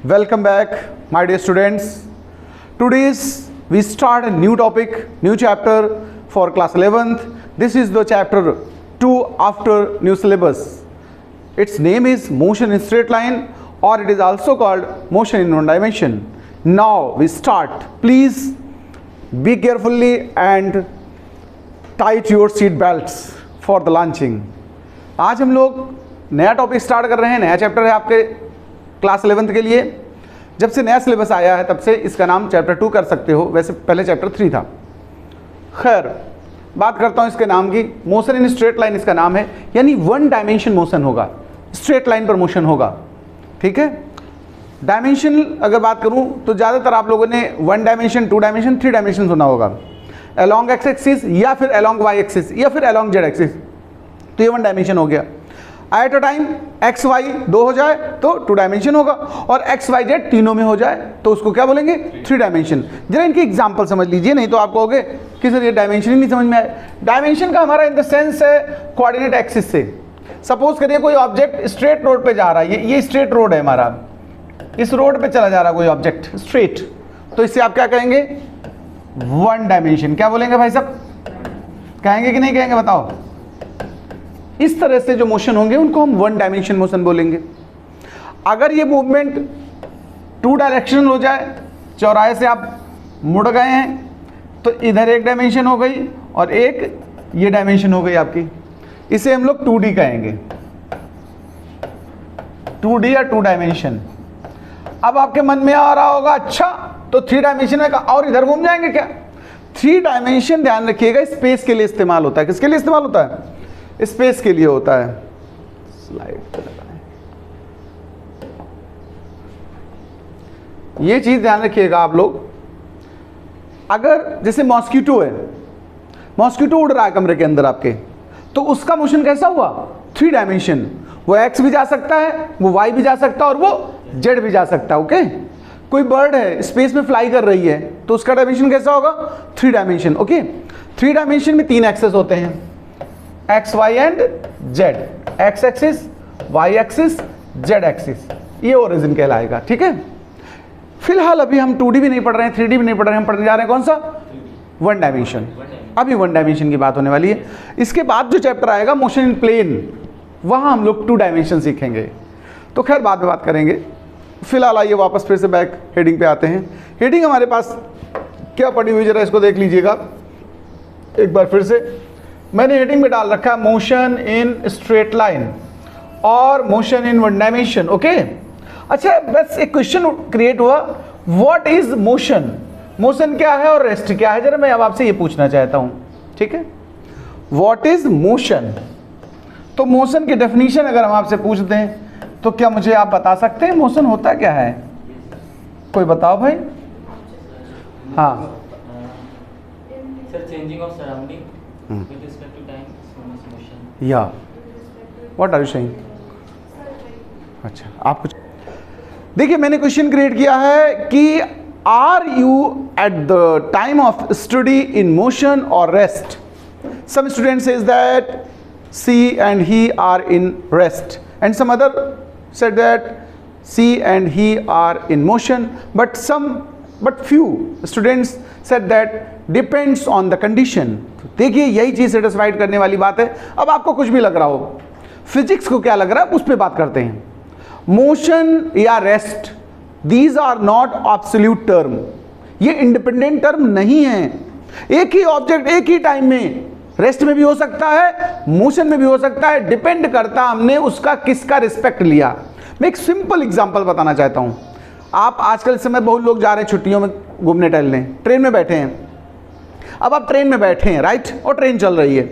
Welcome back, my dear students. Today's we start a new topic, new chapter for class 11th. This is the chapter 2 after new syllabus. Its name is motion in straight line, or it is also called motion in one dimension. Now we start. Please be carefully and tight your seat belts for the launching. आज हम लोग नया topic start कर रहे हैं, नया chapter है आपके क्लास 11th के लिए। जब से नया सिलेबस आया है तब से इसका नाम चैप्टर 2 कर सकते हो, वैसे पहले चैप्टर 3 था। खैर, बात करता हूँ इसके नाम की। मोशन इन स्ट्रेट लाइन इसका नाम है, यानी वन डायमेंशन मोशन होगा, स्ट्रेट लाइन पर मोशन होगा। ठीक है, डायमेंशन अगर बात करूँ तो ज़्यादातर आप लोगों ने 1 डायमेंशन, 2 डायमेंशन, 3 डायमेंशन सुना होगा। अलॉन्ग एक्स एक्सिस या फिर अलॉन्ग वाई एक्सिस या फिर अलॉन्ग जेड एक्सिस, तो ये 1 डायमेंशन हो गया। At a time x y 2 हो जाए तो 2 डायमेंशन होगा, और एक्स वाई जेड तीनों में हो जाए तो उसको क्या बोलेंगे, 3 डायमेंशन। जरा इनकी एग्जांपल समझ लीजिए, नहीं तो आप कहोगे कि सर ये डायमेंशन ही नहीं समझ में आए। डायमेंशन का हमारा इन द सेंस है कोऑर्डिनेट एक्सिस से। सपोज करिए कोई ऑब्जेक्ट स्ट्रेट रोड पे जा रहा है, ये स्ट्रेट रोड है हमारा, इस रोड पे चला जा रहा है कोई ऑब्जेक्ट स्ट्रेट, तो इससे आप क्या कहेंगे, 1 डायमेंशन। क्या बोलेंगे भाई साहब, कहेंगे कि नहीं कहेंगे, बताओ। इस तरह से जो मोशन होंगे उनको हम 1 डायमेंशन मोशन बोलेंगे। अगर ये मूवमेंट 2 डायरेक्शनल हो जाए, चौराहे से आप मुड़ गए हैं तो इधर 1 डायमेंशन हो गई और एक ये डायमेंशन हो गई आपकी, इसे हम लोग 2D कहेंगे, 2D या 2 डायमेंशन। अब आपके मन में आ रहा होगा, अच्छा तो 3 डायमेंशन में और इधर घूम जाएंगे क्या। 3 डायमेंशन ध्यान रखिएगा स्पेस के लिए इस्तेमाल होता है। किसके लिए इस्तेमाल होता है, स्पेस के लिए होता है। स्लाइड पे लगाएं, ये चीज ध्यान रखिएगा आप लोग। अगर जैसे मॉस्किटो है, मॉस्किटो उड़ रहा है कमरे के अंदर आपके, तो उसका मोशन कैसा हुआ, 3 डायमेंशन। वो एक्स भी जा सकता है, वो वाई भी जा सकता है और वो जेड भी जा सकता है। ओके, कोई बर्ड है स्पेस में फ्लाई कर रही है तो उसका डायमेंशन कैसा होगा, 3 डायमेंशन। ओके, 3 डायमेंशन में 3 एक्सेस होते हैं, x y and z, x axis, y axis, z axis, ये ओरिजिन कहलाएगा। ठीक है, फिलहाल अभी हम 2D भी नहीं पढ़ रहे हैं, 3D भी नहीं पढ़ रहे हैं, हम पढ़ने जा रहे हैं कौन सा, 1 डायमेंशन। अभी 1 डायमेंशन की बात होने वाली है। इसके बाद जो चैप्टर आएगा मोशन इन प्लेन, वहाँ हम लोग 2 डायमेंशन सीखेंगे, तो खैर बाद में बात करेंगे। फिलहाल आइए वापस फिर से बैक हेडिंग पे आते हैं। हेडिंग हमारे पास क्या पड़ी हुई, जरा इसको देख लीजिएगा एक बार फिर से। मैंने हेडिंग में डाल रखा है मोशन इन स्ट्रेट लाइन और मोशन इन 1 डायमेंशन। ओके, अच्छा बस एक क्वेश्चन क्रिएट हुआ, व्हाट इज मोशन, मोशन क्या है और रेस्ट क्या है, जरा मैं अब आपसे ये पूछना चाहता हूं। ठीक है, व्हाट इज मोशन, तो मोशन की डेफिनेशन अगर हम आपसे पूछते हैं तो क्या मुझे आप बता सकते हैं मोशन होता क्या है, कोई बताओ भाई। हाँ, sir changing of surrounding with respect to time is known as motion. या व्हाट आर यू सेइंग। अच्छा, आप कुछ देखिए, मैंने क्वेश्चन क्रिएट किया है कि are you at the time of study in motion और rest. Some student says that she and he are in rest and some other said that she and he are in motion, but few students said that depends on the condition। देखिए यही चीज satisfied करने वाली बात है। अब आपको कुछ भी लग रहा हो, फिजिक्स को क्या लग रहा है उस पर बात करते हैं। मोशन या rest, these are not absolute term, ये इंडिपेंडेंट टर्म नहीं है। एक ही ऑब्जेक्ट एक ही टाइम में रेस्ट में भी हो सकता है, मोशन में भी हो सकता है, डिपेंड करता हमने उसका किसका रिस्पेक्ट लिया। मैं एक सिंपल एग्जांपल बताना चाहता हूं। आप आजकल इस समय बहुत लोग जा रहे हैं छुट्टियों में घूमने टहलने, ट्रेन में बैठे हैं। अब आप ट्रेन में बैठे हैं, राइट, और ट्रेन चल रही है।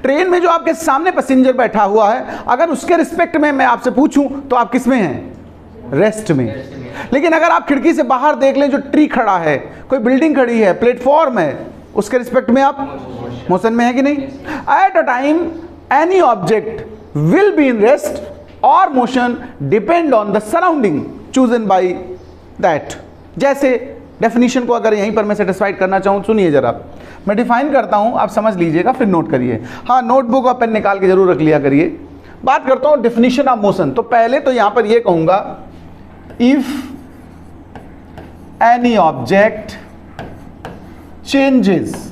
ट्रेन में जो आपके सामने पैसेंजर बैठा हुआ है, अगर उसके रिस्पेक्ट में मैं आपसे पूछूं तो आप किस में हैं, रेस्ट में। लेकिन अगर आप खिड़की से बाहर देख लें, जो ट्री खड़ा है, कोई बिल्डिंग खड़ी है, प्लेटफॉर्म है, उसके रिस्पेक्ट में आप मोशन में है कि नहीं। At a time any object will be in rest और motion depend on the surrounding chosen by that. जैसे डेफिनेशन को अगर यहीं पर मैं सेटिस्फाइड करना चाहूँ, सुनिए जरा, मैं डिफाइन करता हूँ, आप समझ लीजिएगा फिर नोट करिए। हाँ, नोटबुक और पेन निकाल के जरूर रख लिया करिए। बात करता हूँ डेफिनेशन ऑफ मोशन। तो पहले तो यहाँ पर ये कहूँगा, if any object changes,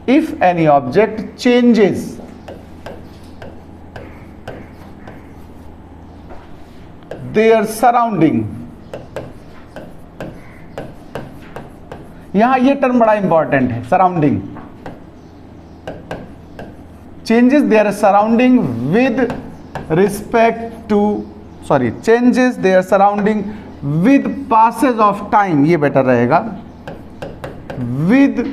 if any object changes their surrounding, यहां ये टर्म बड़ा इंपॉर्टेंट है, surrounding, changes their surrounding with respect to, changes their surrounding with passage of time, ये बेटर रहेगा, with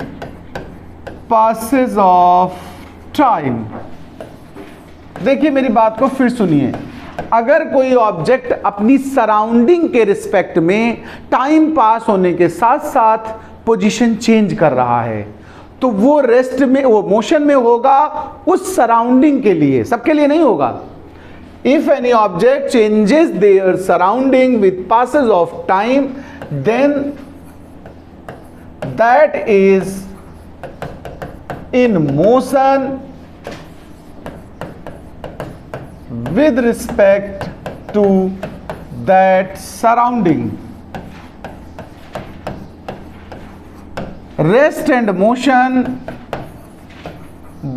passage of time। देखिए मेरी बात को फिर सुनिए, अगर कोई ऑब्जेक्ट अपनी सराउंडिंग के रिस्पेक्ट में टाइम पास होने के साथ साथ पोजीशन चेंज कर रहा है तो वो रेस्ट में, वो मोशन में होगा उस सराउंडिंग के लिए, सबके लिए नहीं होगा। If any object changes their surrounding with passes of time then that is in motion with respect to that surrounding। Rest and motion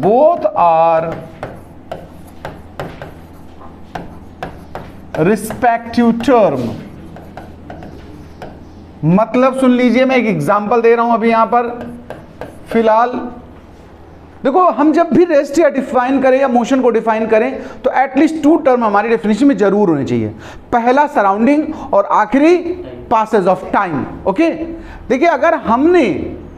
both are respective term। मतलब सुन लीजिए, मैं एक एग्जांपल दे रहा हूं अभी यहां पर फिलहाल। देखो, हम जब भी रेस्ट या डिफाइन करें या मोशन को डिफाइन करें तो एटलीस्ट टू टर्म हमारी डेफिनेशन में जरूर होने चाहिए, पहला सराउंडिंग और आखिरी पासेज ऑफ टाइम। ओके, देखिए अगर हमने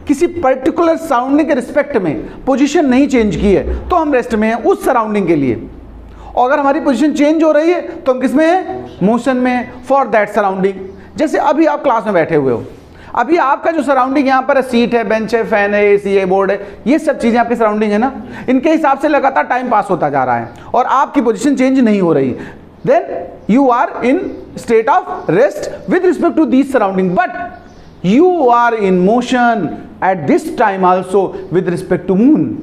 किसी पर्टिकुलर सराउंडिंग के रिस्पेक्ट में पोजीशन नहीं चेंज की है तो हम रेस्ट में हैं उस सराउंडिंग के लिए, और अगर हमारी पोजीशन चेंज हो रही है तो हम किस में हैं, मोशन में हैं फॉर दैट सराउंडिंग। जैसे अभी आप क्लास में बैठे हुए हो, अभी आपका जो सराउंडिंग यहाँ पर है, सीट है, बेंच है, फैन है, एसी है, बोर्ड है, ये सब चीजें आपकी सराउंडिंग है ना, इनके हिसाब से लगातार टाइम पास होता जा रहा है और आपकी पोजीशन चेंज नहीं हो रही, then you are in state of rest with respect to this surrounding, but you are in motion at this time also with respect to moon.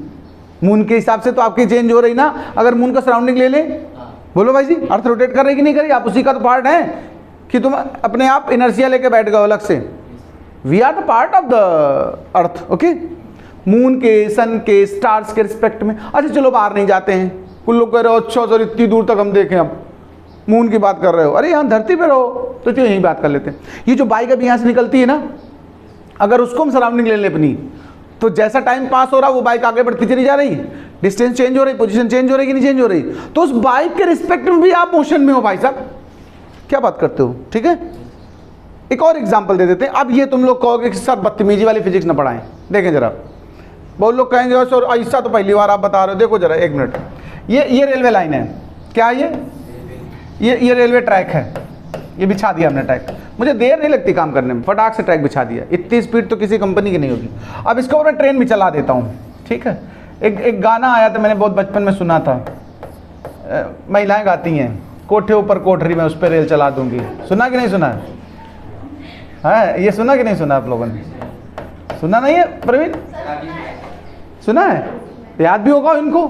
Moon के हिसाब से तो आपकी चेंज हो रही ना। अगर मून का सराउंडिंग ले ले, बोलो भाई जी, अर्थ रोटेट कर रही कि नहीं कर रही, आप उसी का तो पार्ट है कि तुम अपने आप इनर्शिया लेके बैठ गए अलग से। We are the part of the earth. Okay, moon के, सन के, स्टार्स के रिस्पेक्ट में। अच्छा चलो बाहर नहीं जाते हैं, कुछ लोग कह रहे हो अच्छा सर इतनी दूर तक हम देखें, अब मून की बात कर रहे हो, अरे यहाँ धरती पे रहो तो क्यों यही बात कर लेते हैं। ये जो बाइक अभी यहाँ से निकलती है ना, अगर उसको हम सराउंडिंग ले लें अपनी, तो जैसा टाइम पास हो रहा वो बाइक आगे बढ़ती चली जा रही, डिस्टेंस चेंज हो रही, पोजीशन चेंज हो रही कि नहीं चेंज हो रही, तो उस बाइक के रिस्पेक्ट में भी आप मोशन में हो भाई साहब। क्या बात करते हो, ठीक है। एक और एग्जांपल दे देते हैं। अब ये तुम लोग कहोगे कि सर बदतमीजी वाली फिजिक्स ना पढ़ाएं, देखें जरा, बहुत लोग कहेंगे सर ऐसा तो पहली बार आप बता रहे हो। देखो जरा एक मिनट, ये रेलवे लाइन है, क्या ये रेलवे ट्रैक है, ये बिछा दिया हमने ट्रैक। मुझे देर नहीं लगती काम करने में, फटाक से ट्रैक बिछा दिया, इतनी स्पीड तो किसी कंपनी की नहीं होगी। अब इसको मैं ट्रेन भी चला देता हूँ, ठीक है। एक गाना आया था, मैंने बहुत बचपन में सुना था, महिलाएं गाती हैं, कोठे ऊपर कोठरी में उस पर रेल चला दूंगी। सुना कि नहीं सुना है? ये सुना कि नहीं सुना आप लोगों ने? सुना नहीं है प्रवीण? सुना है, याद भी होगा इनको।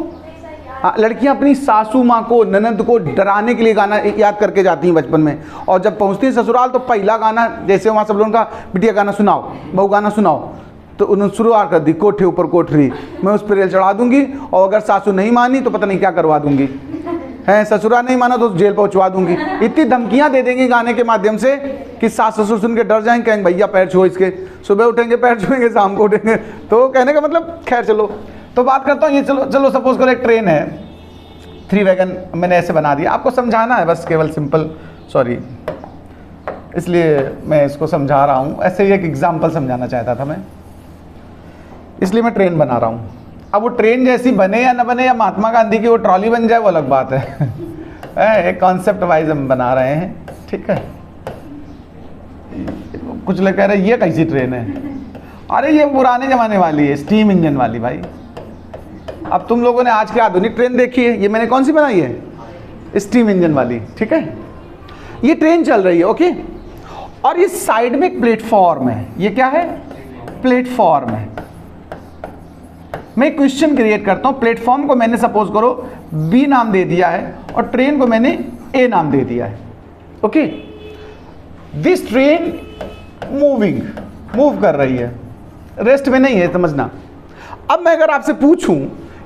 लड़कियां अपनी सासू माँ को, ननद को डराने के लिए गाना याद करके जाती हैं बचपन में, और जब पहुंचती है ससुराल तो पहला गाना, जैसे वहाँ सब लोगों का बिटिया गाना सुनाओ, बहू गाना सुनाओ, तो उन्होंने शुरुआत कर दी, कोठे ऊपर कोठरी मैं उस पर रेल चढ़ा दूंगी, और अगर सासू नहीं मानी तो पता नहीं क्या करवा दूंगी, है ससुराल नहीं माना तो जेल पहुंचवा दूंगी। इतनी धमकियां दे देंगी गाने के माध्यम से कि सास ससुर सुन के डर जाएंगे, कहेंगे भैया पैर छुओ इसके, सुबह उठेंगे पैर छुएंगे, शाम को उठेंगे। तो कहने का मतलब, खैर चलो, तो बात करता हूँ ये, चलो सपोज करो एक ट्रेन है, 3 वैगन मैंने ऐसे बना दिया, आपको समझाना है बस, केवल सिंपल, सॉरी इसलिए मैं इसको समझा रहा हूँ, ऐसे ही एक एग्जाम्पल समझाना चाहता था मैं, इसलिए मैं ट्रेन बना रहा हूँ। अब वो ट्रेन जैसी बने या न बने, या महात्मा गांधी की वो ट्रॉली बन जाए, वो अलग बात है। एक कॉन्सेप्ट वाइज हम बना रहे हैं, ठीक है। कुछ लोग कह रहे हैं ये कैसी ट्रेन है, अरे ये पुराने जमाने वाली है, स्टीम इंजन वाली भाई। अब तुम लोगों ने आज की आधुनिक ट्रेन देखी है, ये मैंने कौन सी बनाई है, स्टीम इंजन वाली, ठीक है। ये ट्रेन चल रही है, ओके, और इस साइड में एक प्लेटफॉर्म है, ये क्या है, प्लेटफॉर्म है। मैं एक क्वेश्चन क्रिएट करता हूं, प्लेटफॉर्म को मैंने सपोज करो बी नाम दे दिया है और ट्रेन को मैंने ए नाम दे दिया है, okay. This train moving, move कर रही है, रेस्ट में नहीं है, समझना। अब मैं अगर आपसे पूछूं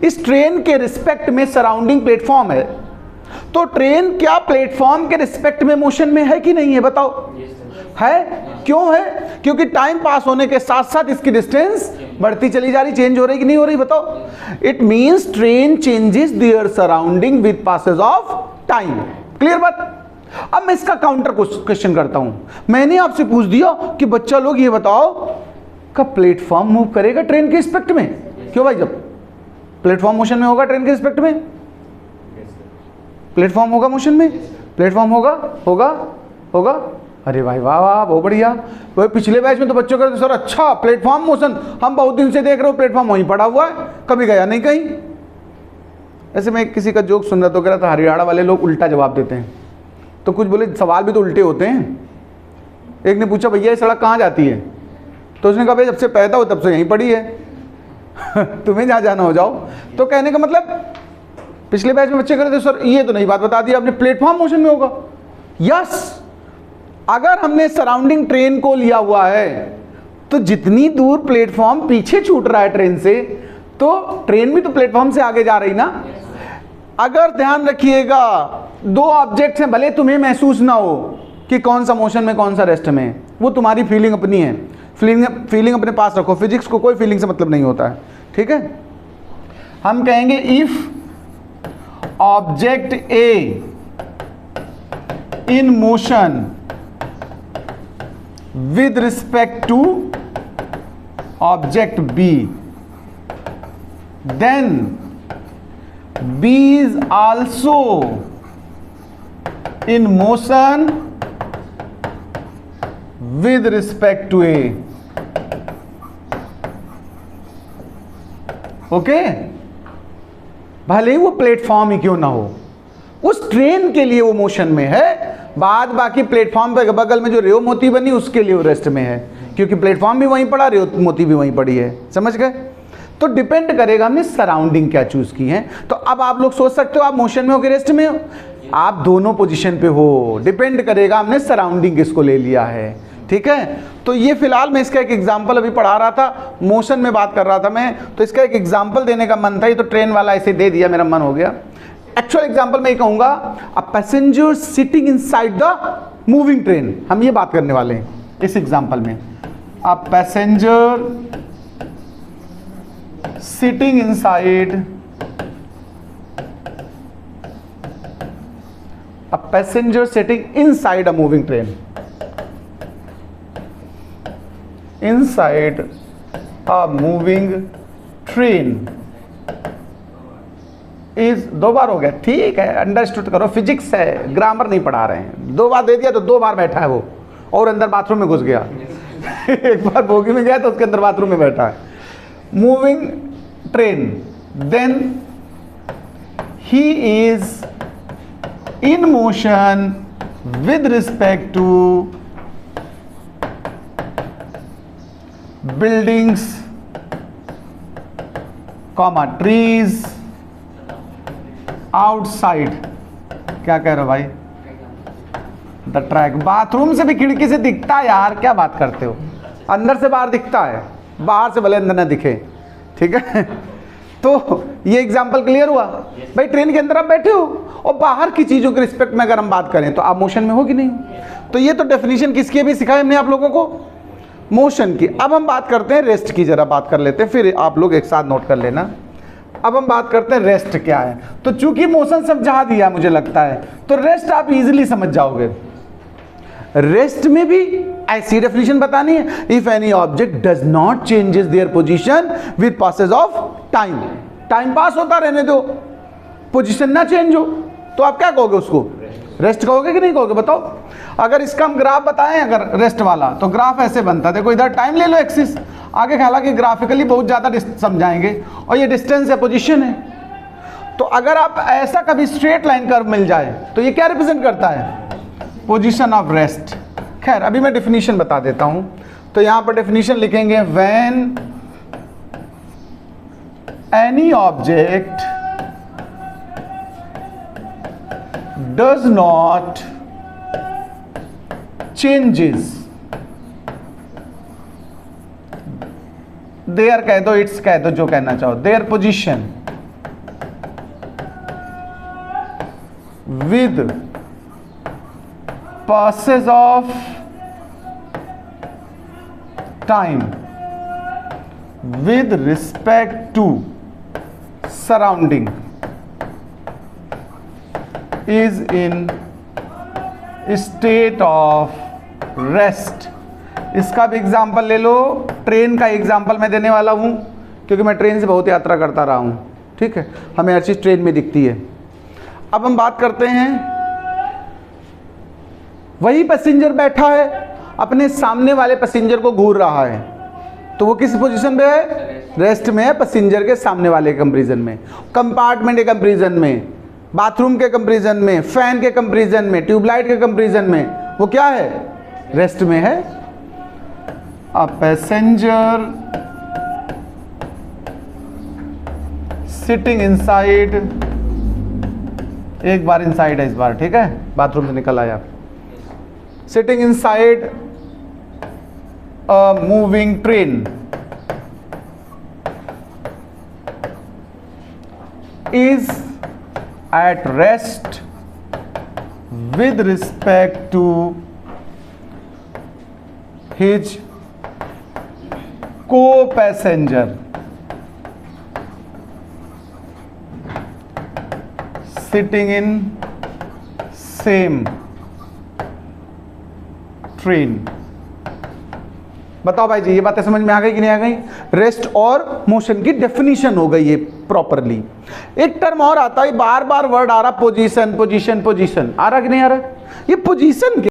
इस ट्रेन के रिस्पेक्ट में सराउंडिंग प्लेटफॉर्म है, तो ट्रेन क्या प्लेटफॉर्म के रिस्पेक्ट में मोशन में है कि नहीं है, बताओ। है, क्यों है? क्योंकि टाइम पास होने के साथ साथ इसकी डिस्टेंस बढ़ती चली जा रही, चेंज हो रही कि नहीं हो रही, बताओ। It means train changes their surrounding with passes of time. Clear बात? अब मैं इसका काउंटर क्वेश्चन करता हूं। मैंने आपसे पूछ दिया कि बच्चा लोग ये बताओ कब प्लेटफॉर्म मूव करेगा ट्रेन के रिस्पेक्ट में? क्यों भाई? जब प्लेटफॉर्म मोशन में होगा ट्रेन के रिस्पेक्ट में, प्लेटफॉर्म होगा मोशन में, प्लेटफॉर्म होगा। अरे भाई वाह वाह, बहुत बढ़िया। वो पिछले बैच में तो बच्चों कहते सर अच्छा प्लेटफॉर्म मोशन, हम बहुत दिन से देख रहे हो प्लेटफॉर्म वहीं पड़ा हुआ है, कभी गया नहीं कहीं। ऐसे मैं किसी का जोक सुन रहा तो कह रहा था हरियाणा वाले लोग उल्टा जवाब देते हैं, तो कुछ बोले सवाल भी तो उल्टे होते हैं। एक ने पूछा भैया ये सड़क कहाँ जाती है? तो उसने कहा भाई जब से पैदा हो तब से यहीं पड़ी है तुम्हें जहाँ जाना हो जाओ। तो कहने का मतलब पिछले बैच में बच्चे कह रहे थे सर ये तो नहीं बात बता दी आपने, प्लेटफॉर्म मोशन में होगा। यस, अगर हमने सराउंडिंग ट्रेन को लिया हुआ है तो जितनी दूर प्लेटफॉर्म पीछे छूट रहा है ट्रेन से, तो ट्रेन भी तो प्लेटफॉर्म से आगे जा रही ना। अगर ध्यान रखिएगा दो ऑब्जेक्ट्स हैं, भले तुम्हें महसूस ना हो कि कौन सा मोशन में कौन सा रेस्ट में, वो तुम्हारी फीलिंग अपनी है, फीलिंग अपने पास रखो, फिजिक्स को कोई फीलिंग से मतलब नहीं होता है, ठीक है। हम कहेंगे if object A in motion with respect to object B, then B is also in motion with respect to A. Okay, भले ही वो प्लेटफॉर्म ही क्यों ना हो, उस ट्रेन के लिए वो मोशन में है, बाद बाकी प्लेटफॉर्म पे बगल में जो रेव मोती बनी उसके लिए वो रेस्ट में है, क्योंकि प्लेटफॉर्म भी वहीं पड़ा, रेव मोती भी वहीं पड़ी है। समझ गए? तो डिपेंड करेगा हमने सराउंडिंग क्या चूज की है। तो अब आप लोग सोच सकते हो आप मोशन में हो कि रेस्ट में हो, आप दोनों पोजीशन पे हो, डिपेंड करेगा हमने सराउंडिंग किसको ले लिया है, ठीक है। तो ये फिलहाल मैं इसका एक एग्जाम्पल अभी पढ़ा रहा था, मोशन में बात कर रहा था मैं, तो इसका एक एग्जाम्पल देने का मन था, ये तो ट्रेन वाला ऐसे दे दिया, मेरा मन हो गया। एक्चुअल एग्जाम्पल मैं ये कहूंगा a passenger sitting inside the moving train, हम ये बात करने वाले हैं इस एग्जाम्पल में। A passenger sitting inside a passenger sitting inside a moving train, inside a moving train is, दो बार हो गया, ठीक है, अंडरस्टूड करो, फिजिक्स है, ग्रामर नहीं पढ़ा रहे हैं। दो बार दे दिया तो दो बार बैठा है वो, और अंदर बाथरूम में घुस गया एक बार बोगी में गया तो उसके अंदर बाथरूम में बैठा है। Moving train, then he is in motion with respect to buildings comma trees outside, क्या कह रहे हो भाई? The track. बाथरूम से भी खिड़की से दिखता है यार, क्या बात करते हो? अंदर से बाहर दिखता है, बाहर से भले अंदर ना दिखे, ठीक है। तो ये एग्जांपल क्लियर हुआ भाई। ट्रेन के अंदर आप बैठे हो और बाहर की चीजों के रिस्पेक्ट में अगर हम बात करें तो आप मोशन में हो कि नहीं? तो ये तो डेफिनेशन किसकी भी सिखाई हमने आप लोगों को, मोशन की। अब हम बात करते हैं रेस्ट की, जरा बात कर लेते हैं, फिर आप लोग एक साथ नोट कर लेना। अब हम बात करते हैं रेस्ट क्या है। तो चूंकि मोशन समझा दिया मुझे लगता है, तो रेस्ट आप इजीली समझ जाओगे। रेस्ट में भी ऐसी डेफिनेशन बतानी है, if any object does not changes there position with passes of time, time pass होता रहने दो, पोजीशन ना चेंज हो, तो आप क्या कहोगे उसको? रेस्ट कहोगे कि नहीं कहोगे? बताओ। अगर इसका हम ग्राफ बताएं, अगर रेस्ट वाला, तो ग्राफ ऐसे बनता है, देखो इधर टाइम ले लो एक्सिस, आगे हालांकि ग्राफिकली बहुत ज़्यादा समझाएंगे, और ये डिस्टेंस है, पोजीशन है। तो अगर आप ऐसा कभी स्ट्रेट लाइन कर्व मिल जाए तो ये क्या रिप्रेजेंट करता है? Position of rest. खैर अभी मैं डेफिनेशन बता देता हूं। तो यहां पर डेफिनेशन लिखेंगे, when any object does not changes their कह दो, इट्स कह दो, जो कहना चाहो, their position with passes of time with respect to surrounding is in state of rest. इसका भी एग्जाम्पल ले लो, ट्रेन का एग्जाम्पल मैं देने वाला हूं क्योंकि मैं ट्रेन से बहुत यात्रा करता रहा हूं, ठीक है, हमें हर चीज़ ट्रेन में दिखती है। अब हम बात करते हैं, वही पैसेंजर बैठा है, अपने सामने वाले पैसेंजर को घूर रहा है, तो वो किस पोजीशन पे है? रेस्ट में है, पैसेंजर के सामने वाले कंपैरिजन में, कंपार्टमेंट के कंपैरिजन में, बाथरूम के कंपैरिजन में, फैन के कंपैरिजन में, ट्यूबलाइट के कंपैरिजन में, वो क्या है? रेस्ट में है। अ पैसेंजर सिटिंग इनसाइड, एक बार इनसाइड है इस बार, ठीक है, बाथरूम से निकल आया, sitting inside a moving train is at rest with respect to his co-passenger sitting in same train. बताओ भाई जी, ये बातें समझ में आ गई कि नहीं आ गई? रेस्ट और मोशन की डेफिनेशन हो गई है प्रॉपरली। एक टर्म और आता है, बार बार वर्ड आ रहा, पोजीशन पोजीशन पोजीशन, आ रहा कि नहीं आ रहा? ये पोजीशन